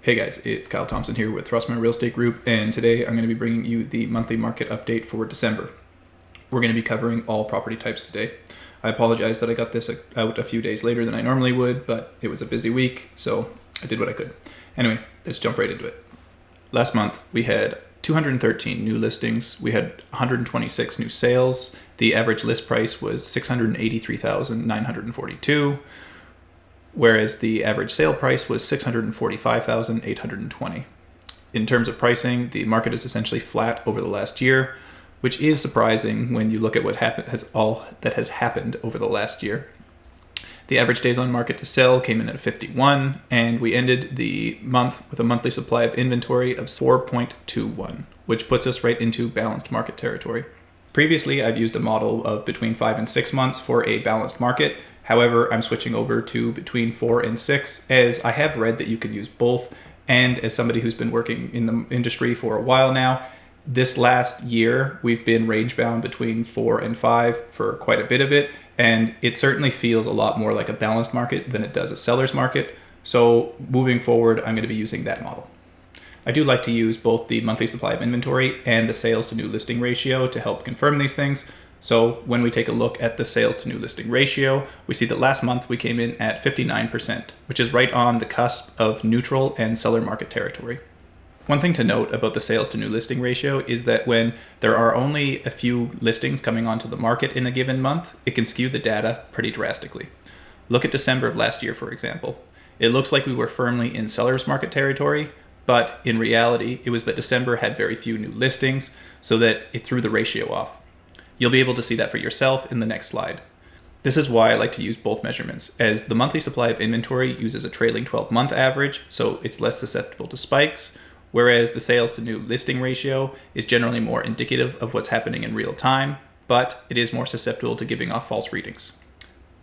Hey guys, it's Kyle Thompson here with Rossman Real Estate Group, and today I'm going to be bringing you the monthly market update for December. We're going to be covering all property types today. I apologize that I got this out a few days later than I normally would, but it was a busy week, so I did what I could. Anyway, let's jump right into it. Last month, we had 213 new listings. We had 126 new sales. The average list price was $683,942. Whereas the average sale price was $645,820. In terms of pricing, the market is essentially flat over the last year, which is surprising when you look at what has happened over the last year. The average days on market to sell came in at 51, and we ended the month with a monthly supply of inventory of 4.21, which puts us right into balanced market territory. Previously, I've used a model of between 5 and 6 months for a balanced market. However, I'm switching over to between 4 and 6, as I have read that you can use both. And as somebody who's been working in the industry for a while now, this last year, we've been range bound between 4 and 5 for quite a bit of it. And it certainly feels a lot more like a balanced market than it does a seller's market. So moving forward, I'm going to be using that model. I do like to use both the monthly supply of inventory and the sales to new listing ratio to help confirm these things. So when we take a look at the sales to new listing ratio, we see that last month we came in at 59%, which is right on the cusp of neutral and seller market territory. One thing to note about the sales to new listing ratio is that when there are only a few listings coming onto the market in a given month, it can skew the data pretty drastically. Look at December of last year, for example. It looks like we were firmly in seller's market territory, but in reality, it was that December had very few new listings, so that it threw the ratio off. You'll be able to see that for yourself in the next slide. This is why I like to use both measurements, as the monthly supply of inventory uses a trailing 12-month average, so it's less susceptible to spikes, whereas the sales to new listing ratio is generally more indicative of what's happening in real time, but it is more susceptible to giving off false readings.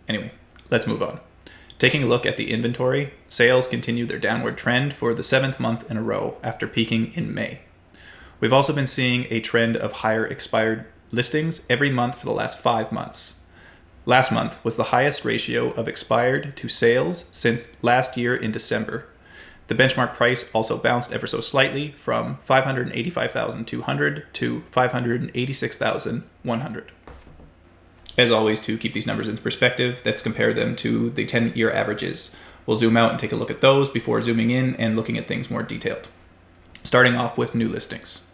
Anyway, let's move on. Taking a look at the inventory, sales continue their downward trend for the 7th month in a row after peaking in May. We've also been seeing a trend of higher expired listings every month for the last 5 months. Last month was the highest ratio of expired to sales since last year in December. The benchmark price also bounced ever so slightly from $585,200 to $586,100. As always, to keep these numbers in perspective, let's compare them to the 10-year averages. We'll zoom out and take a look at those before zooming in and looking at things more detailed. Starting off with new listings.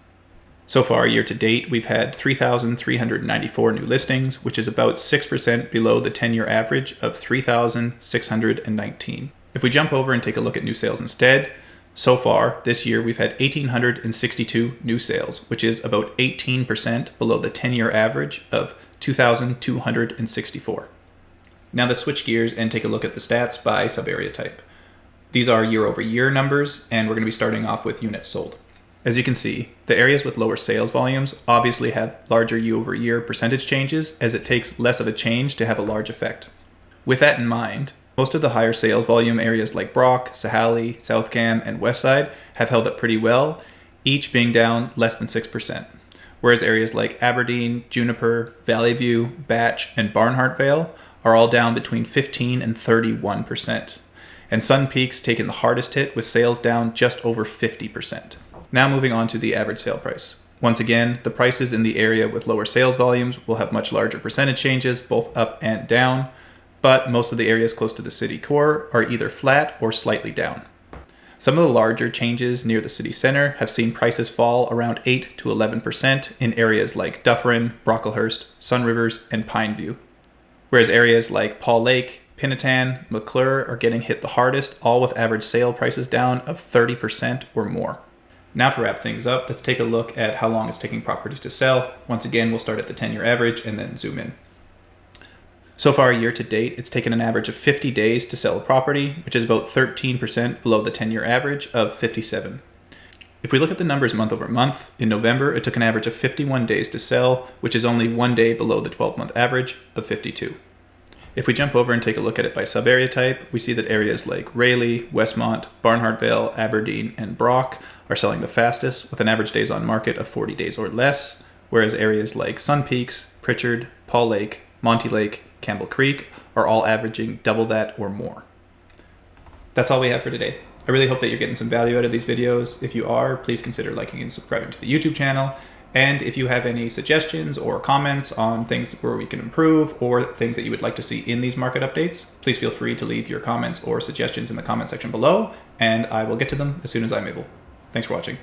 So far, year to date, we've had 3,394 new listings, which is about 6% below the 10-year average of 3,619. If we jump over and take a look at new sales instead, so far this year we've had 1,862 new sales, which is about 18% below the 10-year average of 2,264. Now let's switch gears and take a look at the stats by sub-area type. These are year-over-year numbers, and we're going to be starting off with units sold. As you can see, the areas with lower sales volumes obviously have larger year-over-year percentage changes, as it takes less of a change to have a large effect. With that in mind, most of the higher sales volume areas like Brock, Sahalee, South Cam, and Westside have held up pretty well, each being down less than 6%. Whereas areas like Aberdeen, Juniper, Valley View, Batch, and Barnhart Vale are all down between 15 and 31%. And Sun Peak's taken the hardest hit, with sales down just over 50%. Now moving on to the average sale price. Once again, the prices in the area with lower sales volumes will have much larger percentage changes, both up and down, but most of the areas close to the city core are either flat or slightly down. Some of the larger changes near the city center have seen prices fall around 8 to 11% in areas like Dufferin, Brocklehurst, Sunrivers, and Pineview. Whereas areas like Paul Lake, Pinnetan, McClure are getting hit the hardest, all with average sale prices down of 30% or more. Now to wrap things up, let's take a look at how long it's taking properties to sell. Once again, we'll start at the 10-year average and then zoom in. So far, year to date, it's taken an average of 50 days to sell a property, which is about 13% below the 10-year average of 57. If we look at the numbers month over month, in November, it took an average of 51 days to sell, which is only 1 day below the 12-month average of 52. If we jump over and take a look at it by sub-area type, we see that areas like Rayleigh, Westmont, Barnhart Vale, Aberdeen, and Brock are selling the fastest, with an average days on market of 40 days or less, whereas areas like Sun Peaks, Pritchard, Paul Lake, Monty Lake, Campbell Creek are all averaging double that or more. That's all we have for today. I really hope that you're getting some value out of these videos. If you are, please consider liking and subscribing to the YouTube channel. And if you have any suggestions or comments on things where we can improve or things that you would like to see in these market updates, please feel free to leave your comments or suggestions in the comment section below, and I will get to them as soon as I'm able. Thanks for watching.